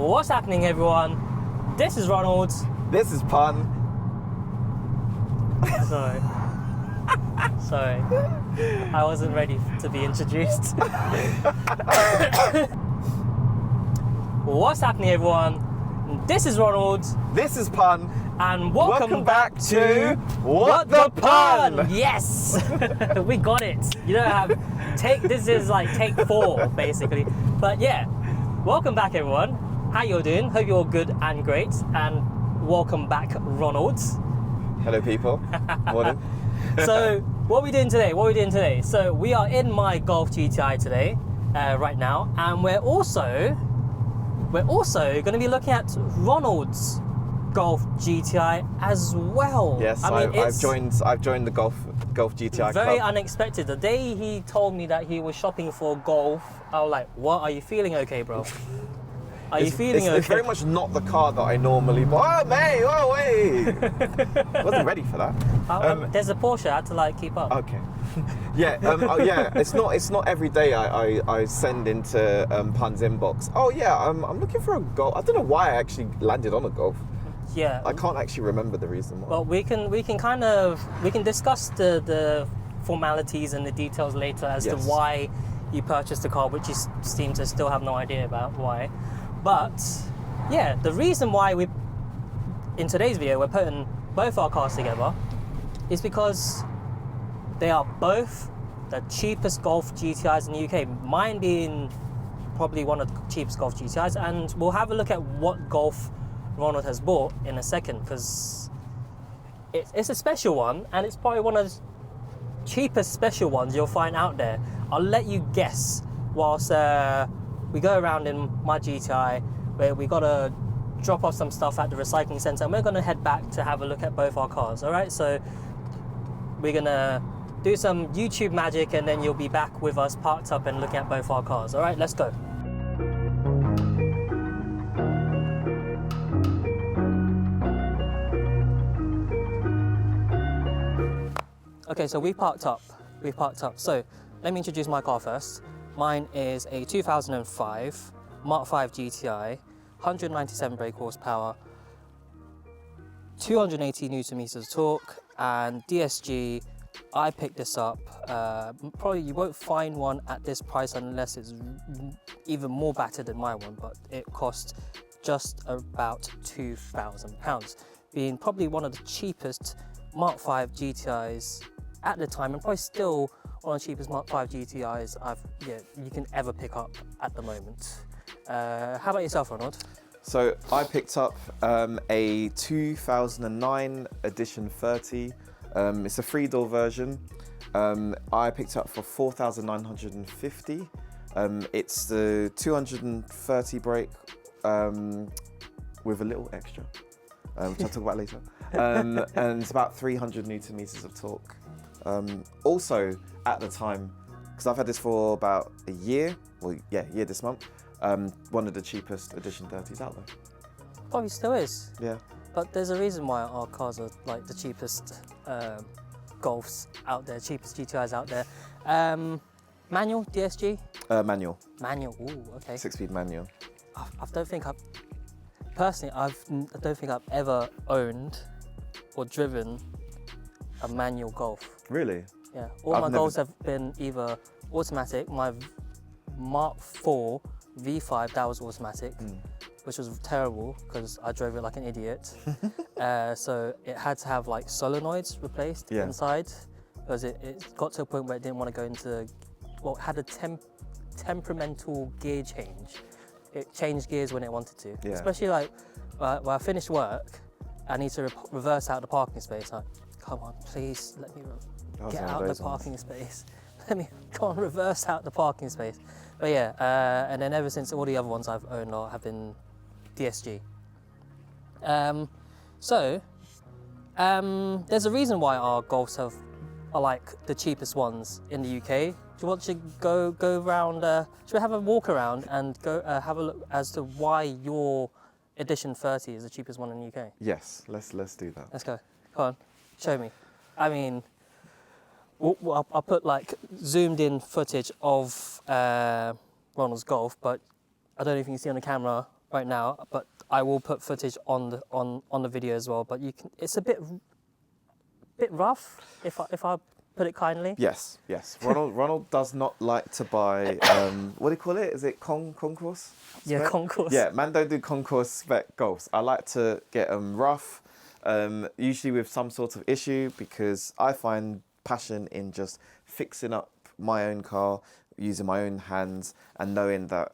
What's happening, everyone? This is Ronald. This is Pun. Sorry. Sorry. I wasn't ready to be introduced. What's happening, everyone? This is Ronald. This is Pun. And welcome back to What the Pun? Yes! We got it. You don't have this is like take 4 basically. But yeah, welcome back everyone. How you all doing? Hope you're all good and great. And welcome back, Ronald. Hello people. Morning. So what are we doing today? So we are in my Golf GTI today, right now, and we're also going to be looking at Ronald's Golf GTI as well. Yes, I mean, I've joined the Golf GTI very club. unexpected. The day he told me that he was shopping for Golf, I was like, "What? Are you feeling okay, bro? Are you feeling okay?" It's very much not the car that I normally buy. Oh mate, oh wait. Wasn't ready for that. There's a Porsche. I had to like keep up. Okay. Yeah, yeah. It's not every day I send into Pun's inbox. Oh yeah, I'm looking for a Golf. I don't know why I actually landed on a Golf. Yeah. I can't actually remember the reason why. Well, we can discuss the formalities and the details later as to why you purchased the car, which you seem to still have no idea about why. But yeah, the reason why in today's video we're putting both our cars together is because they are both the cheapest Golf GTIs in the UK. Mine being probably one of the cheapest Golf GTIs, and we'll have a look at what Golf Ronald has bought in a second, because it's a special one, and it's probably one of the cheapest special ones you'll find out there. I'll let you guess whilst we go around in my GTI, where we gotta drop off some stuff at the recycling centre, and we're gonna head back to have a look at both our cars. All right, so we're gonna do some YouTube magic, and then you'll be back with us parked up and looking at both our cars. All right, let's go. Okay, so we parked up. So let me introduce my car first. Mine is a 2005 Mark 5 GTI, 197 brake horsepower, 280 Newton meters of torque, and DSG. I picked this up. Probably you won't find one at this price unless it's even more battered than my one, but it cost just about £2,000, being probably one of the cheapest Mark 5 GTIs at the time, and probably still one of the cheapest Mark 5 GTIs you can ever pick up at the moment. How about yourself, Ronald? So I picked up a 2009 Edition 30. It's a 3-door version. I picked up for $4,950. It's the 230 brake with a little extra, which I'll talk about later. And it's about 300 Newton meters of torque. Also, at the time, because I've had this for about a year, year this month, one of the cheapest Edition 30s out there. Probably still is. Yeah. But there's a reason why our cars are like the cheapest Golfs out there, cheapest GTIs out there. Manual, DSG? Manual. Manual, ooh, okay. 6-speed manual. I don't think I've ever owned or driven a manual Golf. Really? Yeah, all my Golfs have been either automatic. My Mark 4 V5, that was automatic, which was terrible because I drove it like an idiot. So it had to have like solenoids replaced inside, because it got to a point where it didn't want to go into, well, it had a temperamental gear change. It changed gears when it wanted to, especially like when I finished work, I need to reverse out the parking space. Like, come on, please let me get out the parking space. Let me go and reverse out the parking space. But yeah, and then ever since, all the other ones I've owned have been DSG. There's a reason why our Golfs are like the cheapest ones in the UK. Do you want to go around? Should we have a walk around and go have a look as to why your Edition 30 is the cheapest one in the UK? Yes, let's do that. Let's go. Come on, show me. I mean, I'll put like zoomed in footage of Ronald's Golf, but I don't know if you can see on the camera, right now, but I will put footage on the video as well. But you can, it's a bit rough, if I put it kindly. Yes, yes. Ronald does not like to buy, what do you call it? Is it concourse? Yeah, spec? concourse. Yeah, man don't do concourse spec golfs. I like to get them rough, usually with some sort of issue, because I find passion in just fixing up my own car, using my own hands, and knowing that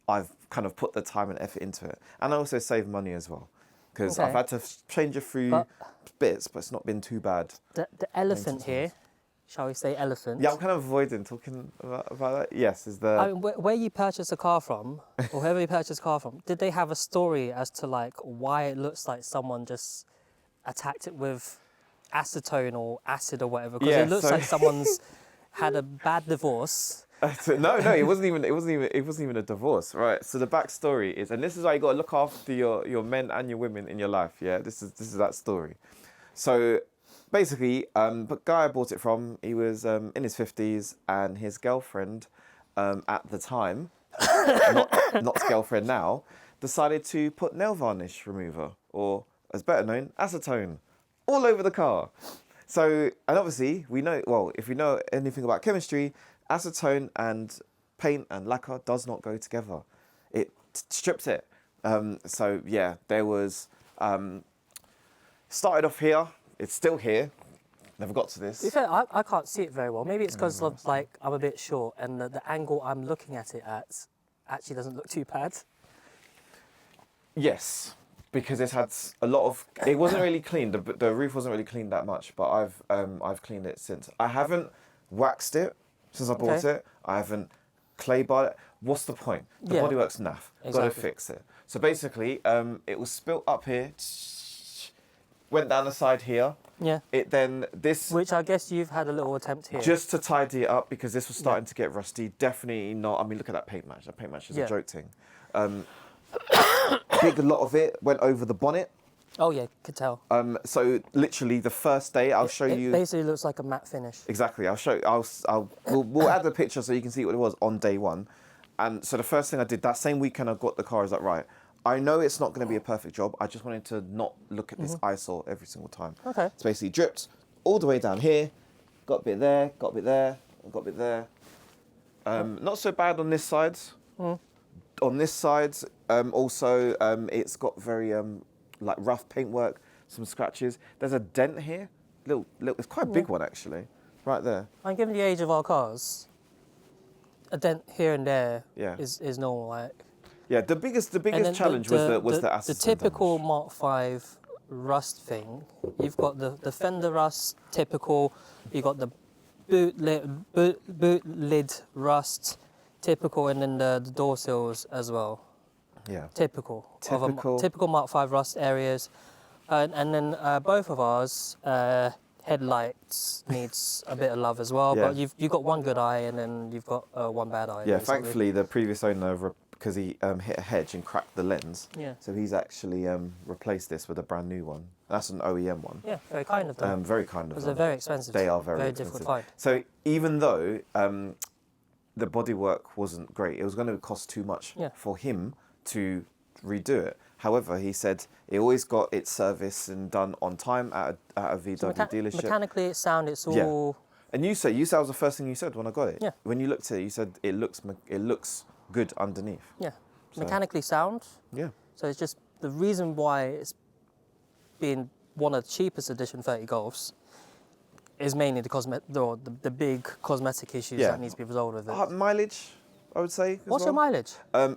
I've kind of put the time and effort into it. And I also save money as well, because I've had to change a few bits, but it's not been too bad. The elephant here, shall we say elephant? Yeah, I'm kind of avoiding talking about that. Yes, is the... I mean, where you purchased a car from, or whoever you purchased a car from, did they have a story as to like why it looks like someone just attacked it with acetone or acid or whatever? Because it looks like someone's had a bad divorce. No, it wasn't even a divorce, right? So the backstory is, and this is why you got to look after your men and your women in your life. Yeah, this is that story. So basically, the guy I bought it from, he was in his 50s, and his girlfriend at the time, not his girlfriend now, decided to put nail varnish remover, or as better known, acetone, all over the car. So, and obviously we know, well, if we know anything about chemistry, acetone and paint and lacquer does not go together. It strips it. So yeah, there was, started off here, it's still here, never got to this. To be fair, I can't see it very well. Maybe it's because like I'm a bit short and the angle I'm looking at it at actually doesn't look too bad. Yes, because it's had a lot of, it wasn't really cleaned, the roof wasn't really cleaned that much, but I've cleaned it since. I haven't waxed it since I bought it. I haven't clay barred it. What's the point? The bodywork's naff. Exactly. Got to fix it. So basically, it was spilt up here, went down the side here. Yeah. It then, this... Which I guess you've had a little attempt here. Just to tidy it up, because this was starting to get rusty. Definitely not, I mean, look at that paint match. That paint match is a joke thing. Big lot of it went over the bonnet. Oh yeah, could tell. So literally the first day, I'll show you. It basically looks like a matte finish. Exactly. I'll show. We'll add the picture so you can see what it was on day one. And so the first thing I did that same weekend, I got the car. I was like, right, I know it's not going to be a perfect job. I just wanted to not look at this eyesore every single time. Okay. It's basically dripped all the way down here. Got a bit there. Got a bit there. Got a bit there. Not so bad on this side. On this side, also, it's got very like rough paintwork, some scratches. There's a dent here, little. It's quite a big one actually, right there. And given the age of our cars, a dent here and there is normal. Like. Yeah, the biggest challenge was the acetone. The typical damage. Mark 5 rust thing. You've got the fender rust, typical. You've got the boot lid rust, typical, and then the door sills as well. Yeah. Typical Mark 5 rust areas, and then both of ours headlights needs a bit of love as well. But you've got one good eye, and then you've got one bad eye. Yeah, basically. thankfully the previous owner, because he hit a hedge and cracked the lens. Yeah. So he's actually replaced this with a brand new one. That's an OEM one. Yeah, very kind of them. Very kind of them. Because they're very expensive. They are very difficult to expensive. find. So even though the bodywork wasn't great, it was going to cost too much for him to redo it. However, he said it always got its service and done on time at a VW dealership. Mechanically, it's sound. It's all. And you said that was the first thing you said when I got it. Yeah. When you looked at it, you said it looks good underneath. Yeah. So. Mechanically sound. Yeah. So it's just the reason why it's being one of the cheapest edition 30 Golfs is mainly the big cosmetic issues that needs to be resolved with it. Mileage, I would say. What's your mileage?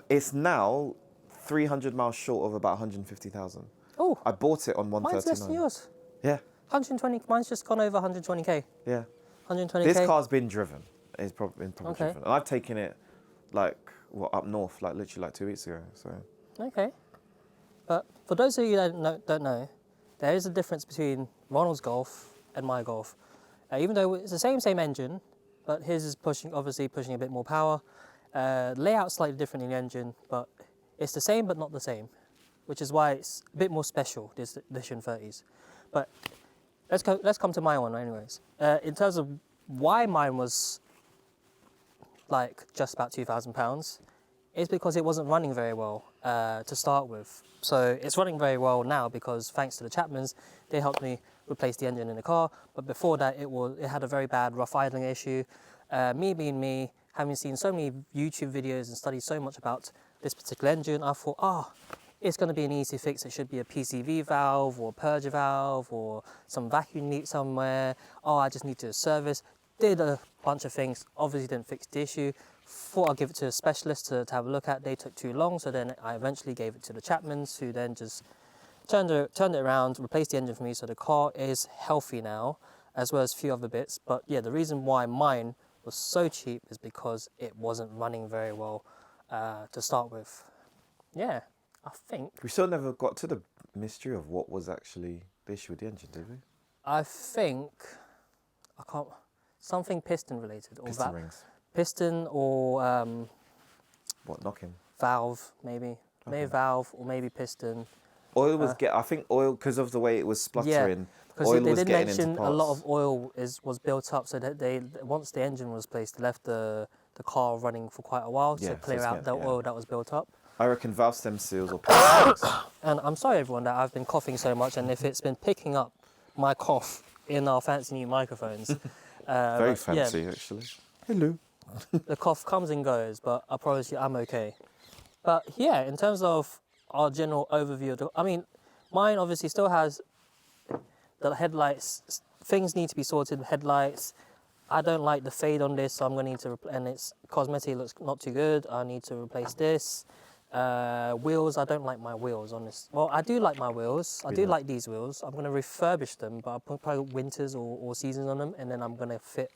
It's now 300 miles short of about 150,000. Oh. I bought it on 139. Mine's less than yours. Yeah. 120. Mine's just gone over 120k. Yeah. 120k. This car's been driven. It's probably driven, and I've taken it up north, literally 2 weeks ago. So. Okay. But for those of you that don't know, there is a difference between Ronald's Golf and my Golf. Even though it's the same engine, but his is obviously pushing a bit more power. Layout slightly different in the engine, but it's the same but not the same, which is why it's a bit more special, this edition 30s. But let's come to my one anyways. In terms of why mine was like just about £2,000, is because it wasn't running very well to start with. So it's running very well now because thanks to the Chapmans, they helped me replace the engine in the car. But before that, it had a very bad rough idling issue. Me being me, having seen so many YouTube videos and studied so much about this particular engine, I thought, it's going to be an easy fix. It should be a PCV valve or a purge valve or some vacuum leak somewhere. I just need to service. Did a bunch of things, obviously didn't fix the issue. Thought I'd give it to a specialist to have a look at. They took too long, so then I eventually gave it to the Chapmans, who then just turned it around, replaced the engine for me, so the car is healthy now, as well as a few other bits. But yeah, the reason why mine was so cheap is because it wasn't running very well to start with. Yeah, I think. We still never got to the mystery of what was actually the issue with the engine, did we? I think, I can't, something piston related. Or Piston rings. Piston or What, knocking? valve, maybe. Okay. Maybe valve or maybe piston. Oil was I think oil, because of the way it was spluttering, because oil they was did getting mention into a parts. lot of oil was built up, so that they once the engine was placed, they left the car running for quite a while Yeah, to so clear it's out the getting- oil that was built up. I reckon valve stem seals or piston rings. And I'm sorry everyone that I've been coughing so much, and if it's been picking up my cough in our fancy new microphones. Very but fancy, actually. Hello. The cough comes and goes, but I promise you I'm okay. But yeah, in terms of our general overview, mine obviously still has the headlights. Things need to be sorted. Headlights. I don't like the fade on this, so I'm going to need to, and it's cosmetic, looks not too good. I need to replace this. Wheels, I don't like my wheels on this. Well, I do like my wheels. I do like these wheels. I'm going to refurbish them, but I'll put probably winters or seasons on them, and then I'm going to fit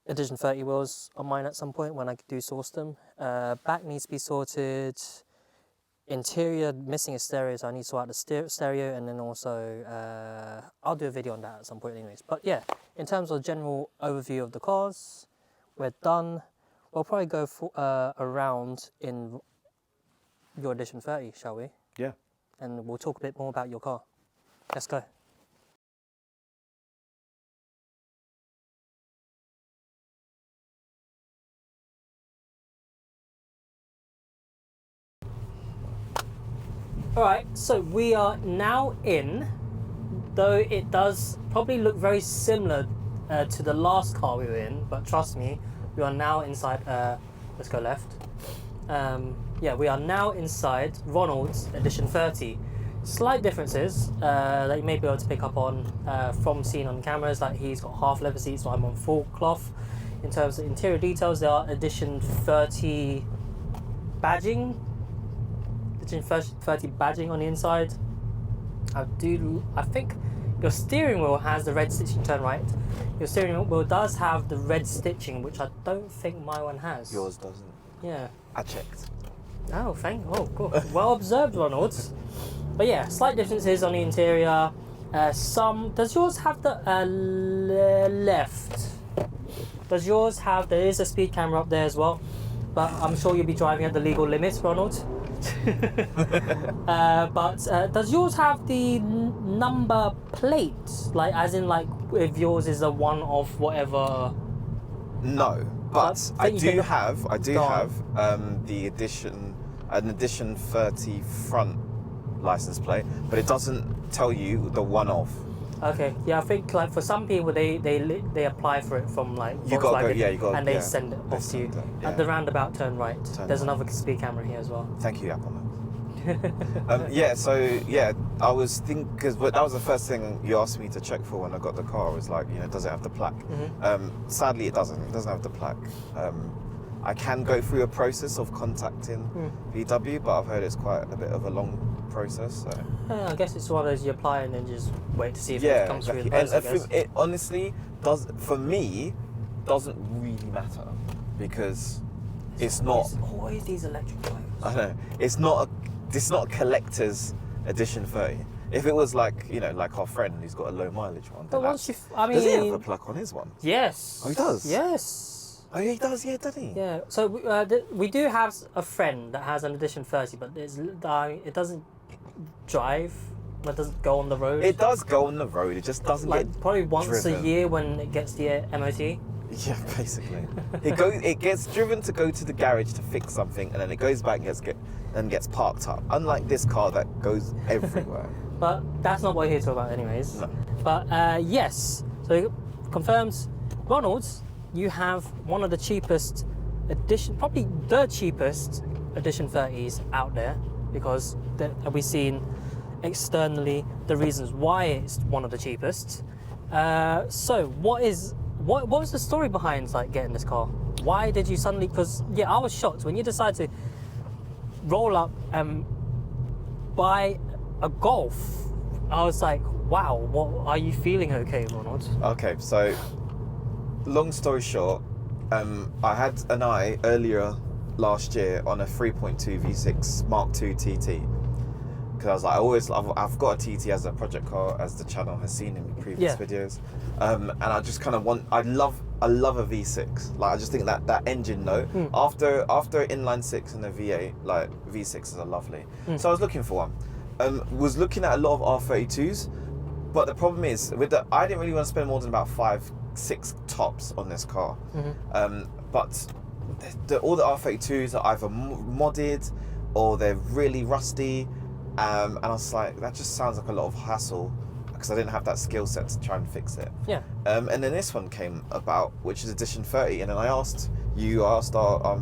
Edition 30 wheels on mine at some point when I do source them. Back needs to be sorted. Interior, missing a stereo, so I need to sort out the stereo, and then also I'll do a video on that at some point anyways. But yeah, in terms of general overview of the cars, we're done. We'll probably go for around in your Edition 30, shall we? Yeah. And we'll talk a bit more about your car. Let's go. Alright, so we are now in, though it does probably look very similar to the last car we were in, but trust me, we are now inside, let's go left. Yeah, we are now inside Ronald's Edition 30. Slight differences that you may be able to pick up on from seeing on cameras, like he's got half leather seats, so I'm on full cloth. In terms of interior details, there are Edition 30 badging. Edition 30 badging on the inside. I think your steering wheel has the red stitching, turn right. Your steering wheel does have the red stitching, which I don't think my one has. Yours doesn't. Yeah. I checked. Oh, cool. Well observed, Ronald. But yeah, slight differences on the interior. Does yours have the left? Does yours have, there is a speed camera up there as well, but I'm sure you'll be driving at the legal limits, Ronald. But does yours have the number plate? Like, as in, like, if yours is a one of whatever? No, but I do have the Edition 30 front license plate, but it doesn't tell you the one of. Okay, yeah, I think like for some people they apply for it from like Volkswagen, and they send it off to you. At the roundabout, turn right. There's another speed camera here as well. Thank you, Apple Maps. I was thinking, because that was the first thing you asked me to check for when I got the car. Was like, does it have the plaque? Mm-hmm. Sadly, it doesn't. It doesn't have the plaque. I can go through a process of contacting VW, but I've heard it's quite a bit of a long process. So. Yeah, I guess it's one of those you apply and then just wait to see if it comes through the post. And it honestly doesn't really matter, because it's not always these electric bikes. I know it's not a collector's Edition 30. If it was like like our friend who's got a low mileage one, but once does he have a plug on his one? Yes. Oh, he does. Yes. Oh, yeah, he does. Yeah, doesn't he? Yeah. So we do have a friend that has an Edition 30, but it doesn't drive. It doesn't go on the road. It does go on the road. It just doesn't get probably once driven. a year when it gets the MOT. Yeah, basically. It gets driven to go to the garage to fix something, and then it goes back and gets parked up. Unlike this car that goes everywhere. But that's not what we're here to talk about anyways. No. But yes, so it confirms, Ronald's, you have one of the cheapest edition, probably the cheapest Edition 30s out there, because we've seen externally the reasons why it's one of the cheapest. So what was the story behind like getting this car? Why did you suddenly, because yeah, I was shocked when you decided to roll up and buy a Golf. I was like, wow, what are you feeling okay, Ronald? Okay, so long story short, I had an eye earlier last year on a 3.2 V6 Mark II TT. Because I was like, I've got a TT as a project car, as the channel has seen in previous videos. And I just kind of I love a V6. Like, I just think that engine note, after inline 6 and a V8, like V6s are lovely. So I was looking for one. Was looking at a lot of R32s, but the problem is I didn't really want to spend more than about 5-6 tops on this car. But all the R32s are either modded or they're really rusty. And I was like, that just sounds like a lot of hassle, because I didn't have that skill set to try and fix it. Yeah. And then this one came about, which is Edition 30, and then I asked our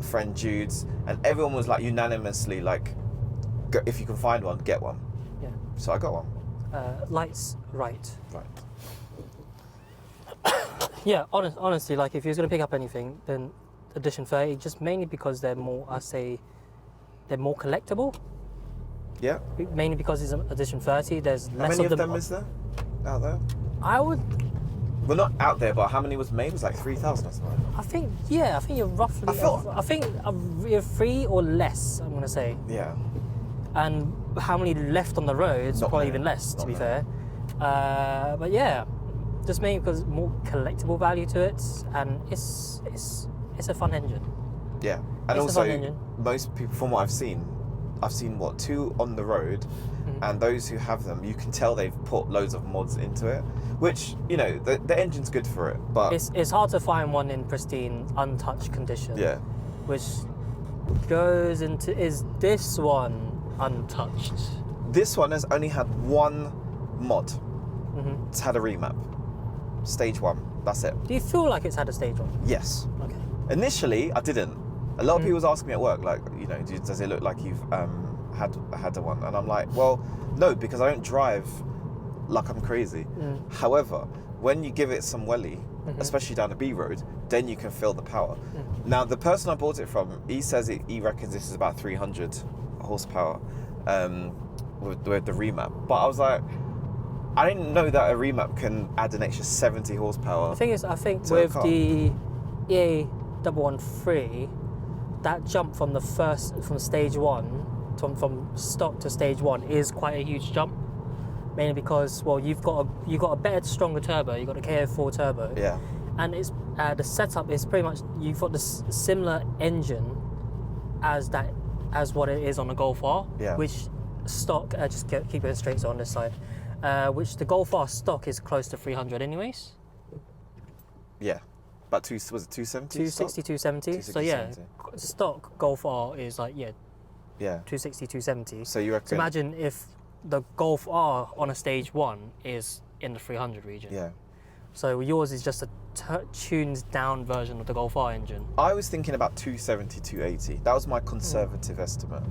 friend Jude's, and everyone was like unanimously like, if you can find one, get one. Yeah. So I got one. Lights right. Right. Yeah, honestly, like if you're going to pick up anything, then Edition 30, just mainly because they're more, they're more collectible. Yeah. Mainly because it's Edition 30, there's less How many of them is there out there? I would... Well, not out there, but how many was made? It was like 3,000 or something. I think you're roughly... I think you're 3 or less, I'm going to say. Yeah. And how many left on the roads? Not probably many. Even less, to be Not fair. But yeah, just mainly because more collectible value to it, and it's a fun engine. Yeah, and it's also most people, from what I've seen what, 2 on the road, and those who have them, you can tell they've put loads of mods into it, which, you know, the engine's good for it, but it's hard to find one in pristine, untouched condition. Yeah. Which goes into, is this one untouched? This one has only had one mod. It's had a remap. Stage 1. That's it. Do you feel like it's had a stage 1? Yes. Okay. Initially, I didn't. A lot of people was asking me at work, like, you know, does it look like you've had the one? And I'm like, well, no, because I don't drive like I'm crazy. However, when you give it some welly, especially down a B road, then you can feel the power. Now, the person I bought it from, he says he reckons this is about 300 horsepower with the remap. But I was like, I didn't know that a remap can add an extra 70 horsepower. The thing is, I think with the EA 113, that jump from stage 1, from stock to stage 1 is quite a huge jump. Mainly because, well, you've got a better, stronger turbo. You've got a KO4 turbo. Yeah. And it's the setup is pretty much, you've got this similar engine as what it is on the Golf R. Yeah. Which stock, just keep it straight on this side. Which the Golf R stock is close to 300 anyways. Yeah. About was it 270? 260, 270. So yeah, stock Golf R is like, yeah, 260, 270. So you reckon... So imagine if the Golf R on a stage 1 is in the 300 region. Yeah. So yours is just a tuned down version of the Golf R engine. I was thinking about 270, 280. That was my conservative estimate.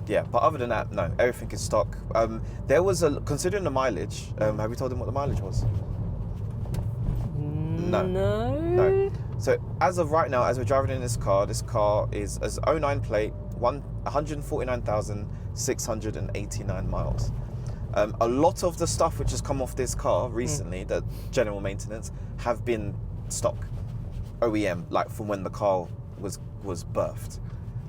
Yeah, but other than that, no, everything is stock. There was considering the mileage, have you told them what the mileage was? No. So as of right now, as we're driving in this car is as 09 plate, 149,689 miles. A lot of the stuff which has come off this car recently, the general maintenance, have been stock, OEM, like from when the car was birthed.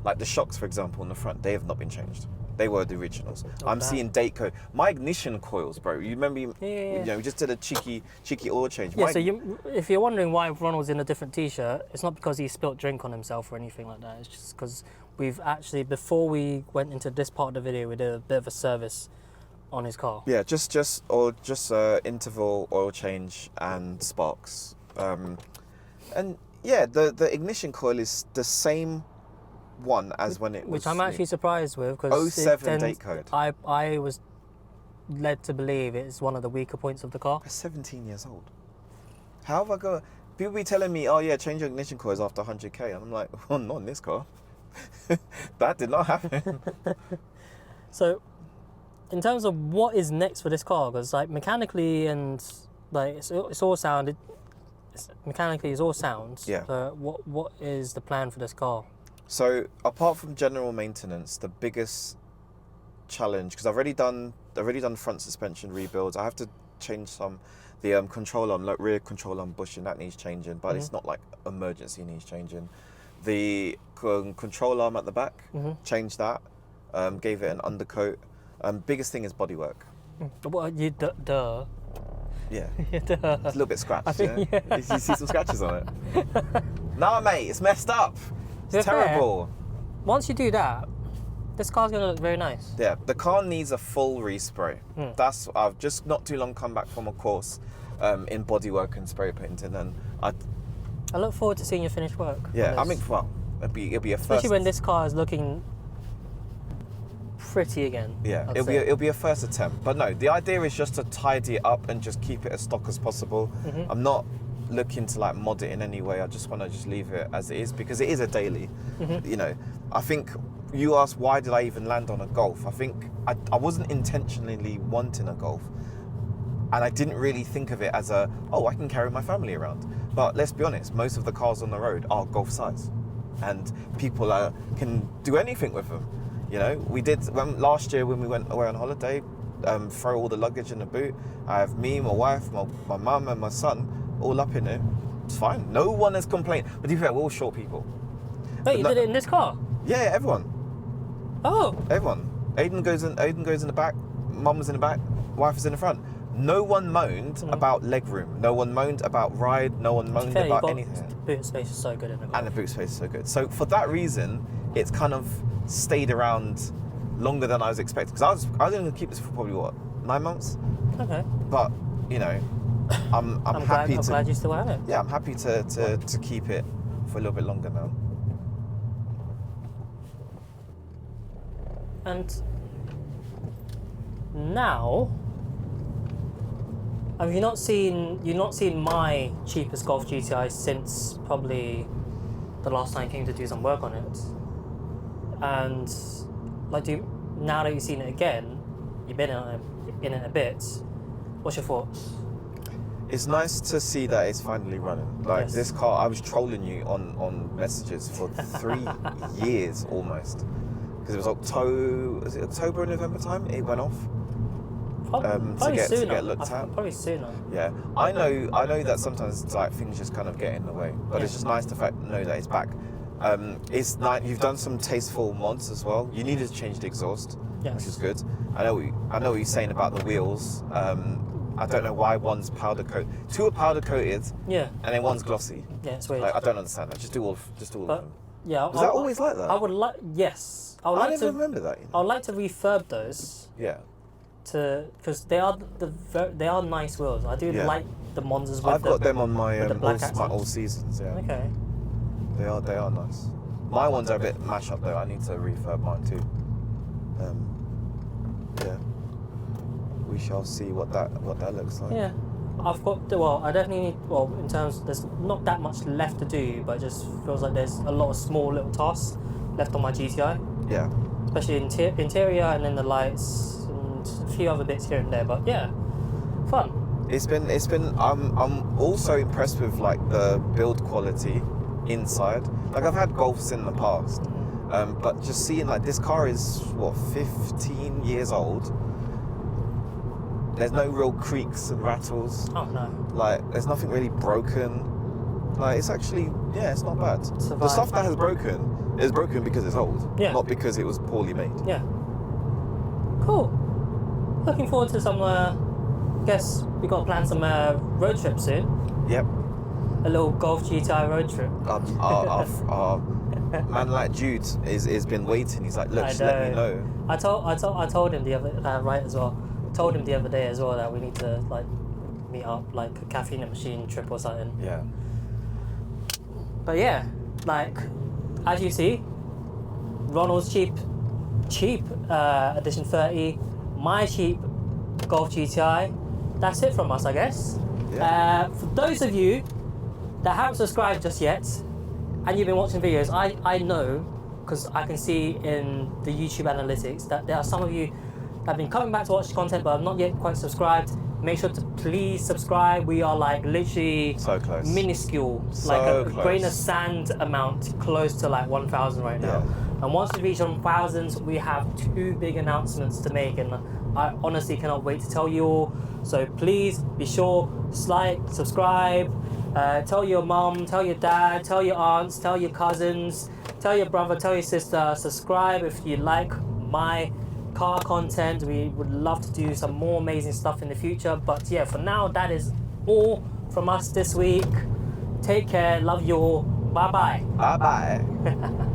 Like the shocks, for example, on the front, they have not been changed. They were the originals. I'm seeing date code. My ignition coils, bro. You remember? You know, we just did a cheeky oil change. Yeah. So if you're wondering why Ronald's in a different T-shirt, it's not because he spilt drink on himself or anything like that. It's just because we've actually, before we went into this part of the video, we did a bit of a service on his car. Yeah, just interval oil change and sparks. And yeah, the ignition coil is the same one as when it was. Which I'm actually surprised with, because 07 date code. I was led to believe it's one of the weaker points of the car. I'm 17 years old. How have I got? People be telling me, oh yeah, change your ignition coils after 100k, and I'm like, well, not in this car. That did not happen. So, in terms of what is next for this car, because like mechanically and like it's all sound. Mechanically, it's all sound. Yeah. What is the plan for this car? So apart from general maintenance, the biggest challenge, because I've already done front suspension rebuilds. I have to change the control arm, like rear control arm bushing, that needs changing, but it's not like emergency needs changing. The control arm at the back, changed that, gave it an undercoat. Biggest thing is bodywork. What you duh. Yeah, it's a little bit scratched. Yeah? You see some scratches on it. Nah, mate, it's messed up. It's terrible. Fair, once you do that, this car's gonna look very nice. Yeah, the car needs a full respray. I've just not too long come back from a course in bodywork and spray painting, and I look forward to seeing your finished work. Yeah, I mean, well, it'll be a first. Especially when this car is looking pretty again. Yeah, it'll be a first attempt. But no, the idea is just to tidy it up and just keep it as stock as possible. I'm not looking to like mod it in any way. I just want to just leave it as it is, because it is a daily. You know, I think you asked why did I even land on a Golf. I think I wasn't intentionally wanting a Golf, and I didn't really think of it as I can carry my family around. But let's be honest, most of the cars on the road are Golf size, and people can do anything with them. You know, we did last year when we went away on holiday, throw all the luggage in the boot. I have me, my wife, my mum and my son all up in it. It's fine. No one has complained. But to be fair, we're all short people. Wait, you did it in this car? Yeah, everyone. Oh. Everyone. Aiden goes in the back, mum's in the back, wife is in the front. No one moaned about legroom. No one moaned about ride. No one moaned about anything. The boot space is so good in the car. And the boot space is so good. So for that reason, it's kind of stayed around longer than I was expecting, because I was going to keep this for probably 9 months. Okay. But you know, I'm happy. I'm glad you still have it. Yeah, I'm happy to keep it for a little bit longer now. And now, have you not seen my cheapest Golf GTI since probably the last time I came to do some work on it? And like, now that you've seen it again, you've been in it a bit. What's your thoughts? It's nice to see that it's finally running. Like this car, I was trolling you on messages for 3 years almost, because it was October or November time it went off. Probably to get looked at. Probably sooner. Yeah, I know that sometimes like things just kind of get in the way, but it's just nice to know that it's back. It's nice. You've done some tasteful mods as well. You needed to change the exhaust, which is good. I know what you're saying about the wheels. I don't know why one's powder coat. 2 are powder coated. Yeah. And then one's glossy. Yeah, it's weird. Like, I don't understand that. Just do all of them. Yeah. Was that always like that? I would like. Yes. I never remember that. You know? I would like to refurb those. Yeah. Because they are nice wheels. I do like the Monzas. I've got them on my all seasons. Yeah. Okay. They are nice. My ones are a bit mash up though. I need to refurb mine too. Yeah. We shall see what that looks like. Yeah. I definitely need, in terms, there's not that much left to do, but it just feels like there's a lot of small little tasks left on my GTI. Yeah. Especially interior and then the lights and a few other bits here and there, but yeah, fun. It's been. I'm also impressed with like the build quality inside. Like I've had Golfs in the past, but just seeing like this car is 15 years old. There's no real creaks and rattles. Oh no. Like there's nothing really broken. Like it's actually it's not bad. The stuff that has broken is broken because it's old, not because it was poorly made. Yeah. Cool. Looking forward to some. Guess we got to plan some road trips soon. Yep. A little Golf GTI road trip. Our man like Jude is been waiting. He's like, look, just let me know. I told him the other right as well. Told him the other day as well that we need to like meet up, like a caffeine and machine trip or something. Yeah. But yeah, like as you see, Ronald's cheap Edition 30, my cheap Golf GTI. That's it from us, I guess. Yeah. For those of you that haven't subscribed just yet, and you've been watching videos, I know, because I can see in the YouTube analytics that there are some of you that have been coming back to watch the content but have not yet quite subscribed. Make sure to please subscribe. We are like literally So close. minuscule, So like a close. grain of sand amount, close to like 1,000 right now. Yeah. And once we reach 1,000, we have 2 big announcements to make, and I honestly cannot wait to tell you all. So please be sure to like, subscribe, tell your mum, tell your dad, tell your aunts, tell your cousins, tell your brother, tell your sister. Subscribe if you like my car content. We would love to do some more amazing stuff in the future. But yeah, for now, that is all from us this week. Take care. Love you all. Bye bye. Bye bye.